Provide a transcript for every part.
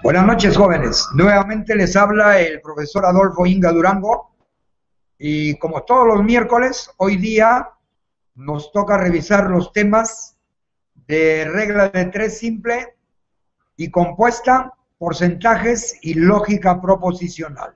Buenas noches, jóvenes. Nuevamente les habla el profesor Adolfo Inga Durango y como todos los miércoles, hoy día nos toca revisar los temas de regla de tres simple y compuesta, porcentajes y lógica proposicional.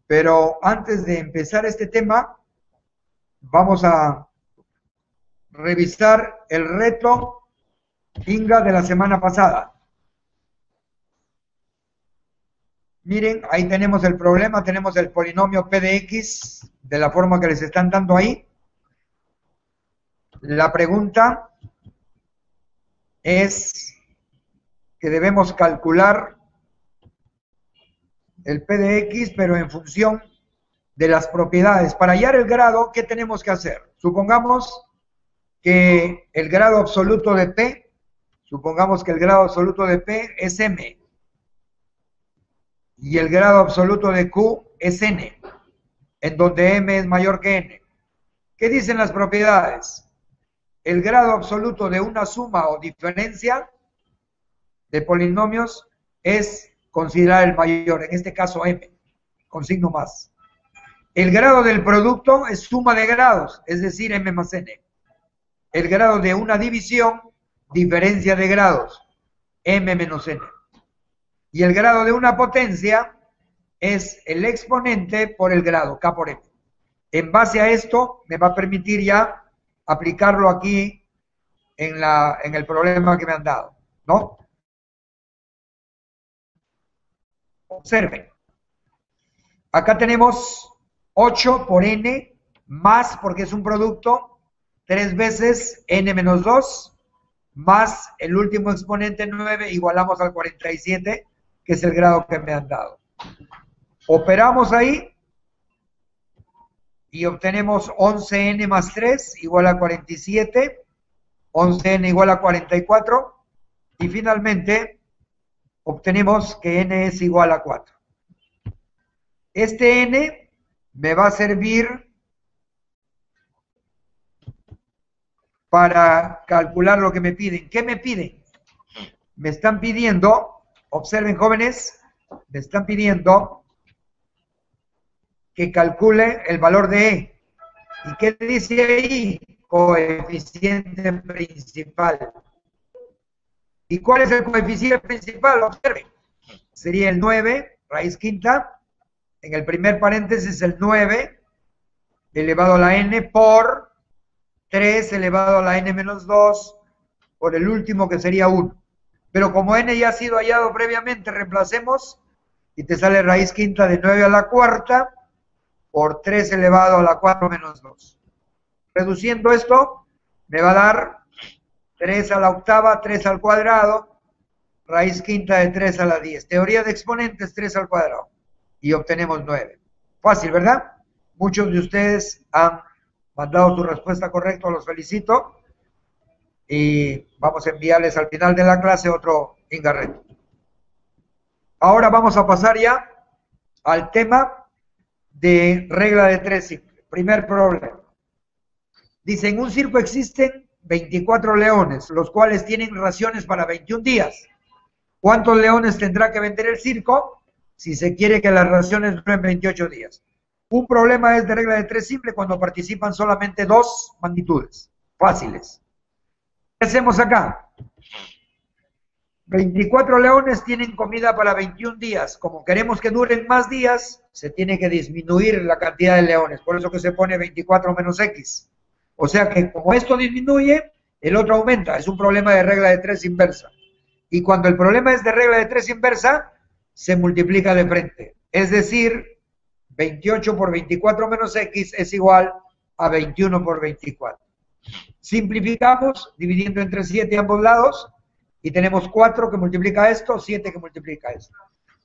Pero antes de empezar este tema, vamos a revisar el reto Inga de la semana pasada. Miren, ahí tenemos el problema, tenemos el polinomio P de X de la forma que les están dando ahí. La pregunta es que debemos calcular el P de X, pero en función de las propiedades. Para hallar el grado, ¿qué tenemos que hacer? Supongamos que el grado absoluto de P, es M. Y el grado absoluto de Q es N, en donde M es mayor que N. ¿Qué dicen las propiedades? El grado absoluto de una suma o diferencia de polinomios es considerar el mayor, en este caso M, con signo más. El grado del producto es suma de grados, es decir, M más N. El grado de una división, diferencia de grados, M menos N. Y el grado de una potencia es el exponente por el grado, K por M. En base a esto, me va a permitir ya aplicarlo aquí en el problema que me han dado, ¿no? Observen. Acá tenemos 8 por N, más, porque es un producto, 3 veces N menos 2, más el último exponente 9, igualamos al 47, que es el grado que me han dado. Operamos ahí y obtenemos 11n más 3 igual a 47, 11n igual a 44 y finalmente obtenemos que n es igual a 4. Este n me va a servir para calcular lo que me piden. ¿Qué me piden? Me están pidiendo, observen jóvenes, me están pidiendo que calcule el valor de E. ¿Y qué dice ahí? Coeficiente principal. ¿Y cuál es el coeficiente principal? Observen. Sería el 9, raíz quinta, en el primer paréntesis el 9 elevado a la n por 3 elevado a la n menos 2 por el último que sería 1. Pero como n ya ha sido hallado previamente, reemplacemos y te sale raíz quinta de 9 a la cuarta por 3 elevado a la 4 menos 2. Reduciendo esto, me va a dar 3 a la octava, 3 al cuadrado, raíz quinta de 3 a la 10. Teoría de exponentes, 3 al cuadrado. Y obtenemos 9. Fácil, ¿verdad? Muchos de ustedes han mandado su respuesta correcta, los felicito. Y vamos a enviarles al final de la clase otro Ingarreto. Ahora vamos a pasar ya al tema de regla de tres simple. Primer problema. Dice, en un circo existen 24 leones, los cuales tienen raciones para 21 días. ¿Cuántos leones tendrá que vender el circo si se quiere que las raciones duren 28 días? Un problema es de regla de tres simple cuando participan solamente dos magnitudes fáciles. ¿Qué hacemos acá? 24 leones tienen comida para 21 días. Como queremos que duren más días, se tiene que disminuir la cantidad de leones. Por eso que se pone 24 menos X. O sea que como esto disminuye, el otro aumenta. Es un problema de regla de tres inversa. Y cuando el problema es de regla de tres inversa, se multiplica de frente. Es decir, 28 por 24 menos X es igual a 21 por 24. Simplificamos, dividiendo entre 7 a ambos lados. Y tenemos 4 que multiplica esto, 7 que multiplica esto.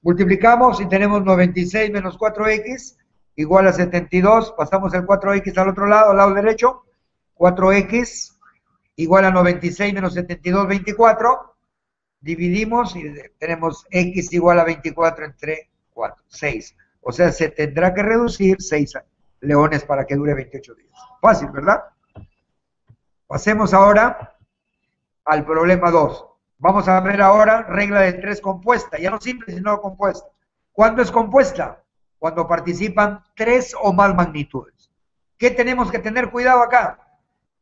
Multiplicamos y tenemos 96 menos 4x igual a 72. Pasamos el 4x al otro lado, al lado derecho. 4x igual a 96 menos 72, 24. Dividimos y tenemos x igual a 24 entre 4, 6. O sea, se tendrá que reducir 6 leones para que dure 28 días. Fácil, ¿verdad? Pasemos ahora al problema 2. Vamos a ver ahora regla de 3 compuesta, ya no simple, sino compuesta. ¿Cuándo es compuesta? Cuando participan 3 o más magnitudes. ¿Qué tenemos que tener cuidado acá?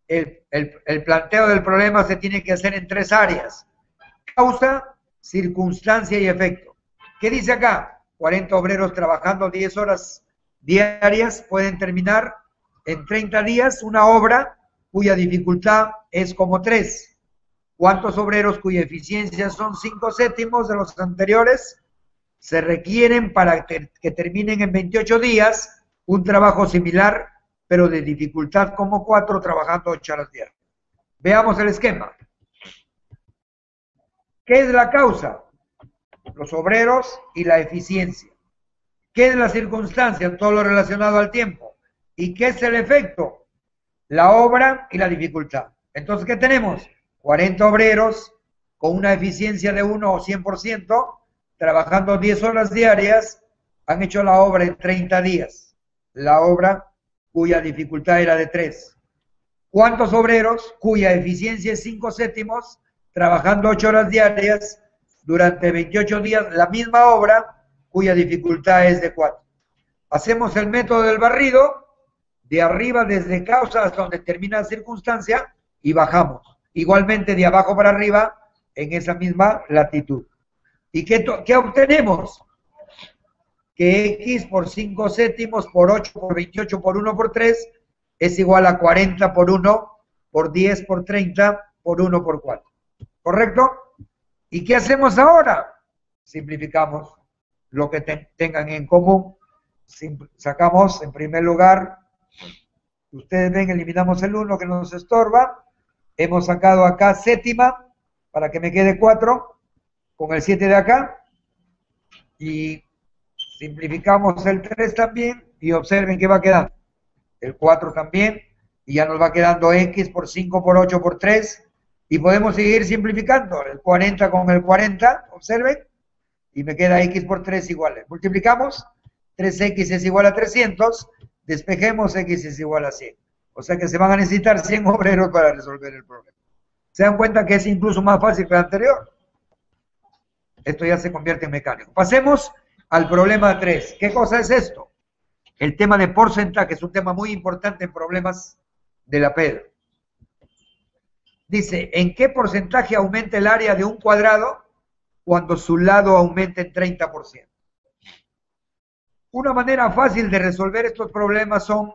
El planteo del problema se tiene que hacer en 3 áreas. Causa, circunstancia y efecto. ¿Qué dice acá? 40 obreros trabajando 10 horas diarias pueden terminar en 30 días una obra cuya dificultad es como 3. ¿Cuántos obreros cuya eficiencia son 5/7 de los anteriores se requieren para que terminen en 28 días un trabajo similar, pero de dificultad como 4, trabajando 8 horas diarias? Veamos el esquema. ¿Qué es la causa? Los obreros y la eficiencia. ¿Qué es la circunstancia? Todo lo relacionado al tiempo. ¿Y qué es el efecto? La obra y la dificultad. Entonces, ¿qué tenemos? 40 obreros con una eficiencia de 1 o 100%, trabajando 10 horas diarias, han hecho la obra en 30 días. La obra cuya dificultad era de 3. ¿Cuántos obreros cuya eficiencia es 5/7, trabajando 8 horas diarias durante 28 días, la misma obra cuya dificultad es de 4? Hacemos el método del barrido, de arriba desde causa hasta donde termina la circunstancia y bajamos. Igualmente de abajo para arriba en esa misma latitud. ¿Y qué obtenemos? Que X por 5/7 por 8 por 28 por 1 por 3 es igual a 40 por 1 por 10 por 30 por 1 por 4. ¿Correcto? ¿Y qué hacemos ahora? Simplificamos lo que tengan en común. Sacamos en primer lugar, ustedes ven, eliminamos el 1 que nos estorba. Hemos sacado acá séptima para que me quede 4 con el 7 de acá. Y simplificamos el 3 también y observen que va quedando. El 4 también, y ya nos va quedando X por 5 por 8 por 3, y podemos seguir simplificando, el 40 con el 40, observen, y me queda X por 3 igual. Multiplicamos, 3X es igual a 300, despejemos, X es igual a 100. O sea que se van a necesitar 100 obreros para resolver el problema. ¿Se dan cuenta que es incluso más fácil que el anterior? Esto ya se convierte en mecánico. Pasemos al problema 3. ¿Qué cosa es esto? El tema de porcentaje es un tema muy importante en problemas de la PED. Dice, ¿en qué porcentaje aumenta el área de un cuadrado cuando su lado aumenta en 30%? Una manera fácil de resolver estos problemas son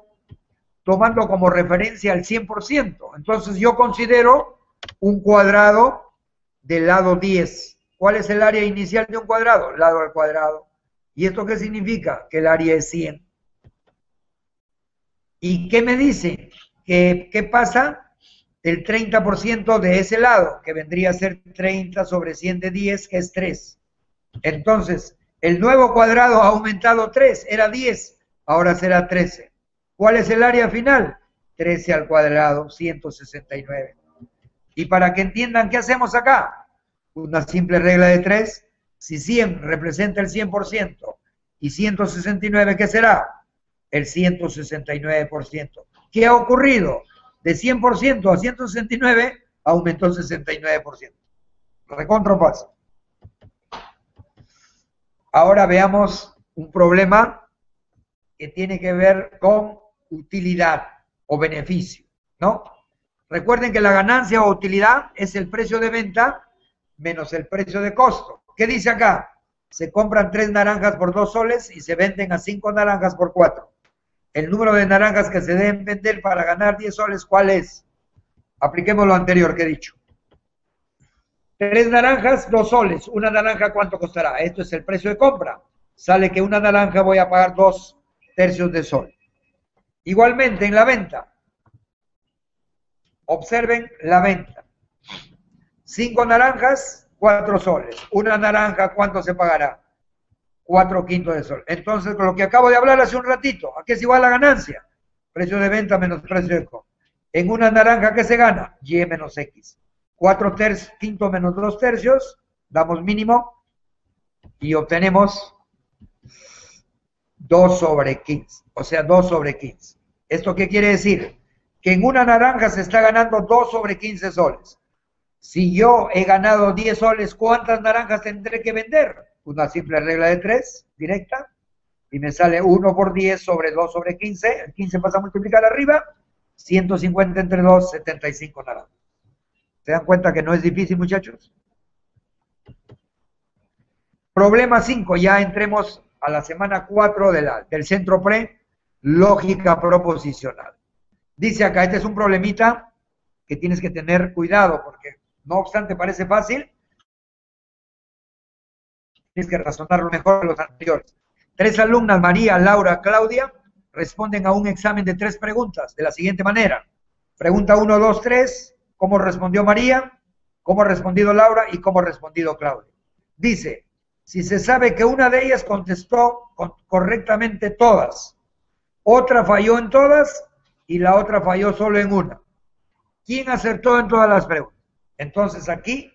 tomando como referencia el 100%. Entonces yo considero un cuadrado del lado 10. ¿Cuál es el área inicial de un cuadrado? Lado al cuadrado. ¿Y esto qué significa? Que el área es 100. ¿Y qué me dice? ¿Qué pasa? El 30% de ese lado, que vendría a ser 30 sobre 100 de 10, que es 3. Entonces, el nuevo cuadrado ha aumentado 3, era 10, ahora será 13. ¿Cuál es el área final? 13 al cuadrado, 169. Y para que entiendan qué hacemos acá, una simple regla de 3, si 100 representa el 100% y 169, ¿qué será? El 169%. ¿Qué ha ocurrido? De 100% a 169 aumentó 69%. Recontra paso. Ahora veamos un problema que tiene que ver con utilidad o beneficio, ¿no? Recuerden que la ganancia o utilidad es el precio de venta menos el precio de costo. ¿Qué dice acá? Se compran 3 naranjas por 2 soles y se venden a 5 naranjas por 4. El número de naranjas que se deben vender para ganar 10 soles, ¿cuál es? Apliquemos lo anterior que he dicho. 3 naranjas, 2 soles. Una naranja, ¿cuánto costará? Esto es el precio de compra. Sale que una naranja voy a pagar 2 tercios de sol. Igualmente en la venta. Observen la venta. 5 naranjas, 4 soles. Una naranja, ¿cuánto se pagará? 4/5 de sol. Entonces, con lo que acabo de hablar hace un ratito, ¿a qué es igual la ganancia? Precio de venta menos precio de compra. En una naranja, ¿qué se gana? Y menos X. 4/5 menos 2 tercios, damos mínimo y obtenemos 2 sobre 15. O sea, 2 sobre 15. ¿Esto qué quiere decir? Que en una naranja se está ganando 2 sobre 15 soles. Si yo he ganado 10 soles, ¿cuántas naranjas tendré que vender? Una simple regla de 3, directa, y me sale 1 por 10 sobre 2 sobre 15, el 15 pasa a multiplicar arriba, 150 entre 2, 75 naranjas. ¿Se dan cuenta que no es difícil, muchachos? Problema 5, ya entremos a la semana 4 del centro pre, lógica proposicional. Dice acá, este es un problemita que tienes que tener cuidado, porque no obstante parece fácil, tienes que razonarlo mejor que los anteriores. 3 alumnas, María, Laura, Claudia, responden a un examen de 3 preguntas, de la siguiente manera. Pregunta 1, 2, 3, ¿cómo respondió María? ¿Cómo ha respondido Laura? ¿Y cómo ha respondido Claudia? Dice, si se sabe que una de ellas contestó correctamente todas, otra falló en todas y la otra falló solo en una. ¿Quién acertó en todas las preguntas? Entonces aquí,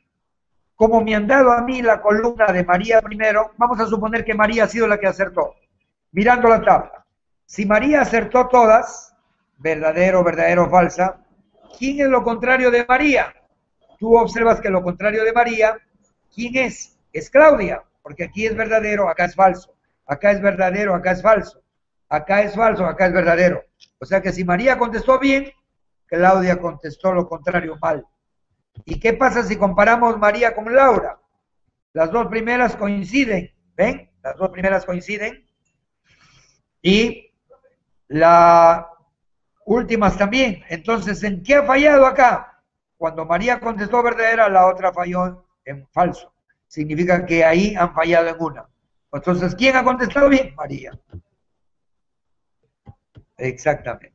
como me han dado a mí la columna de María primero, vamos a suponer que María ha sido la que acertó. Mirando la tabla, si María acertó todas, verdadero, verdadero, falsa, ¿quién es lo contrario de María? Tú observas que lo contrario de María, ¿quién es? Es Claudia, porque aquí es verdadero, acá es falso. Acá es verdadero, acá es falso. Acá es falso, acá es verdadero. O sea que si María contestó bien, Claudia contestó lo contrario mal. ¿Y qué pasa si comparamos María con Laura? Las dos primeras coinciden, ¿ven? Las dos primeras coinciden. Y las últimas también. Entonces, ¿en qué ha fallado acá? Cuando María contestó verdadera, la otra falló en falso. Significa que ahí han fallado en una. Entonces, ¿quién ha contestado bien? María. Exactamente.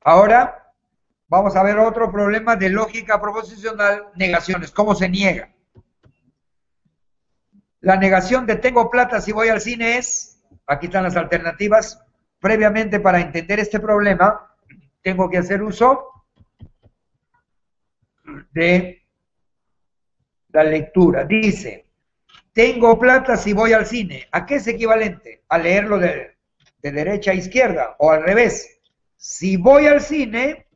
Ahora, vamos a ver otro problema de lógica proposicional, negaciones. ¿Cómo se niega? La negación de tengo plata si voy al cine es, aquí están las alternativas. Previamente, para entender este problema, tengo que hacer uso de la lectura. Dice, tengo plata si voy al cine. ¿A qué es equivalente? A leerlo de derecha a izquierda o al revés. Si voy al cine,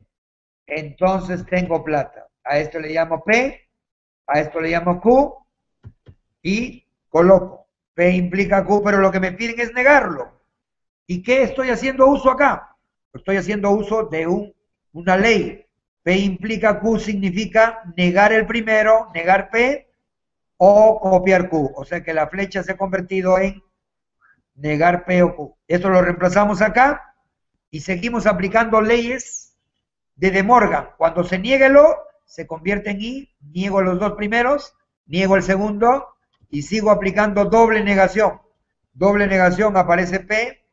entonces tengo plata. A esto le llamo P, a esto le llamo Q y coloco. P implica Q, pero lo que me piden es negarlo. ¿Y qué estoy haciendo uso acá? Estoy haciendo uso de una ley. P implica Q significa negar el primero, negar P o copiar Q. O sea que la flecha se ha convertido en negar P o Q. Esto lo reemplazamos acá y seguimos aplicando leyes de De Morgan. Cuando se niegue el O, se convierte en I, niego los dos primeros, niego el segundo y sigo aplicando doble negación. Doble negación aparece P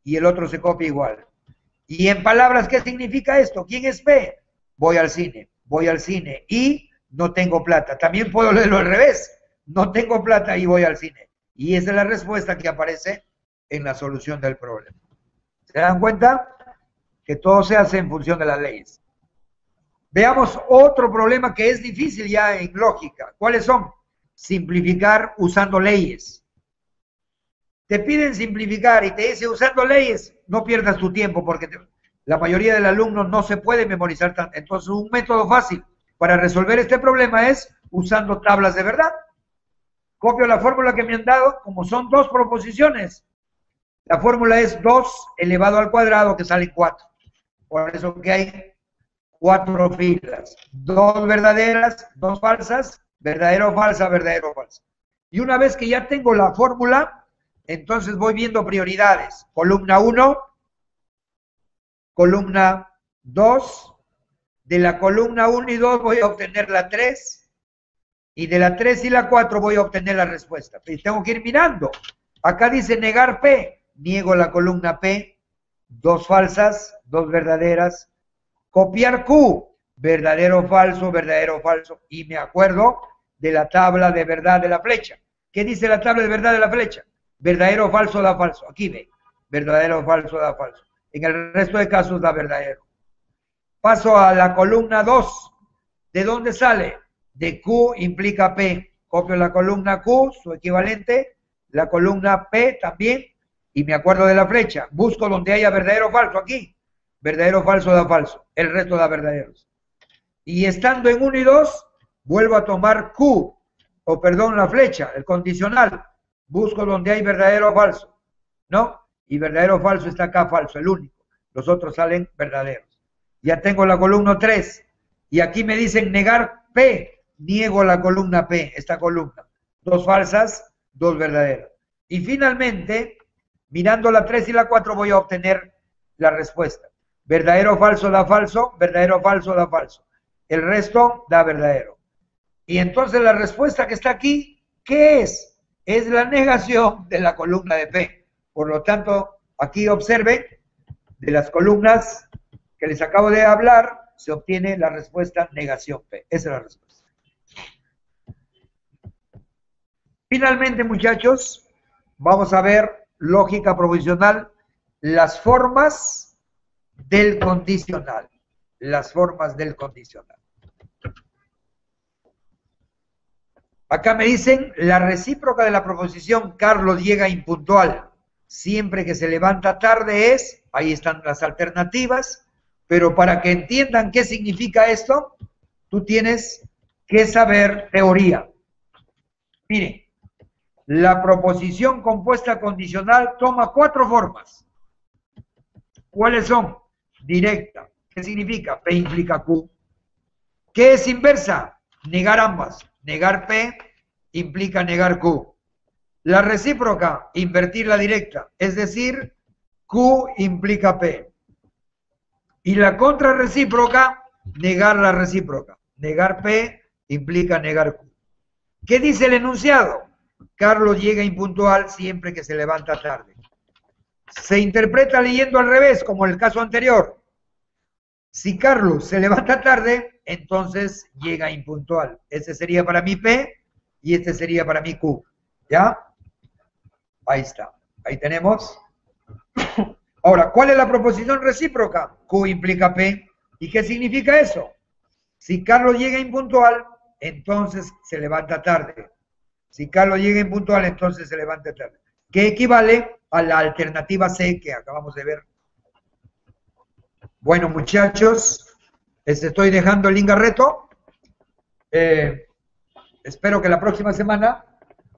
y el otro se copia igual. Y en palabras, ¿qué significa esto? ¿Quién es P? Voy al cine y no tengo plata. También puedo leerlo al revés. No tengo plata y voy al cine. Y esa es la respuesta que aparece en la solución del problema. ¿Se dan cuenta? Que todo se hace en función de las leyes. Veamos otro problema que es difícil ya en lógica. ¿Cuáles son? Simplificar usando leyes. Te piden simplificar y te dice usando leyes, no pierdas tu tiempo porque la mayoría del alumno no se puede memorizar tanto. Entonces, un método fácil para resolver este problema es usando tablas de verdad. Copio la fórmula que me han dado, como son dos proposiciones. La fórmula es 2 elevado al cuadrado, que sale 4. Por eso que hay 4 filas. 2 verdaderas, 2 falsas, verdadero, falsa, verdadero, falsa. Y una vez que ya tengo la fórmula, entonces voy viendo prioridades. Columna 1, columna 2. De la columna 1 y 2 voy a obtener la 3. Y de la 3 y la 4 voy a obtener la respuesta. Y tengo que ir mirando. Acá dice negar P. Niego la columna P. 2 falsas, 2 verdaderas. Copiar Q. Verdadero, falso, verdadero, falso. Y me acuerdo de la tabla de verdad de la flecha. ¿Qué dice la tabla de verdad de la flecha? Verdadero, falso, da falso. Aquí ve. Verdadero, falso, da falso. En el resto de casos da verdadero. Paso a la columna 2. ¿De dónde sale? De Q implica P. Copio la columna Q, su equivalente. La columna P también. Y me acuerdo de la flecha. Busco donde haya verdadero o falso aquí. Verdadero, falso, da falso. El resto da verdaderos. Y estando en 1 y 2, vuelvo a tomar Q, o perdón, la flecha, el condicional. Busco donde hay verdadero o falso, ¿no? Y verdadero o falso está acá, falso, el único. Los otros salen verdaderos. Ya tengo la columna 3. Y aquí me dicen negar P. Niego la columna P, esta columna. 2 falsas, 2 verdaderas. Y finalmente, mirando la 3 y la 4, voy a obtener la respuesta. Verdadero o falso da falso, verdadero o falso da falso. El resto da verdadero. Y entonces la respuesta que está aquí, ¿qué es? Es la negación de la columna de P. Por lo tanto, aquí observen, de las columnas que les acabo de hablar, se obtiene la respuesta negación P. Esa es la respuesta. Finalmente, muchachos, vamos a ver lógica proposicional, las formas del condicional. Las formas del condicional. Acá me dicen, la recíproca de la proposición Carlos llega impuntual. Siempre que se levanta tarde es, ahí están las alternativas, pero para que entiendan qué significa esto, tú tienes que saber teoría. Miren, la proposición compuesta condicional toma 4 formas. ¿Cuáles son? Directa. ¿Qué significa? P implica Q. ¿Qué es inversa? Negar ambas. Negar P implica negar Q. La recíproca, invertir la directa, es decir, Q implica P. Y la contrarrecíproca, negar la recíproca. Negar P implica negar Q. ¿Qué dice el enunciado? Carlos llega impuntual siempre que se levanta tarde. Se interpreta leyendo al revés, como el caso anterior. Si Carlos se levanta tarde, entonces llega impuntual. Ese sería para mí P y este sería para mí Q. ¿Ya? Ahí está. Ahí tenemos. Ahora, ¿cuál es la proposición recíproca? Q implica P. ¿Y qué significa eso? Si Carlos llega impuntual, entonces se levanta tarde. Si Carlos llega impuntual, entonces se levanta tarde. Que equivale a la alternativa C que acabamos de ver. Bueno, muchachos, les estoy dejando el link a reto. Espero que la próxima semana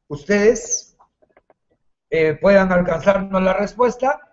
ustedes puedan alcanzarnos la respuesta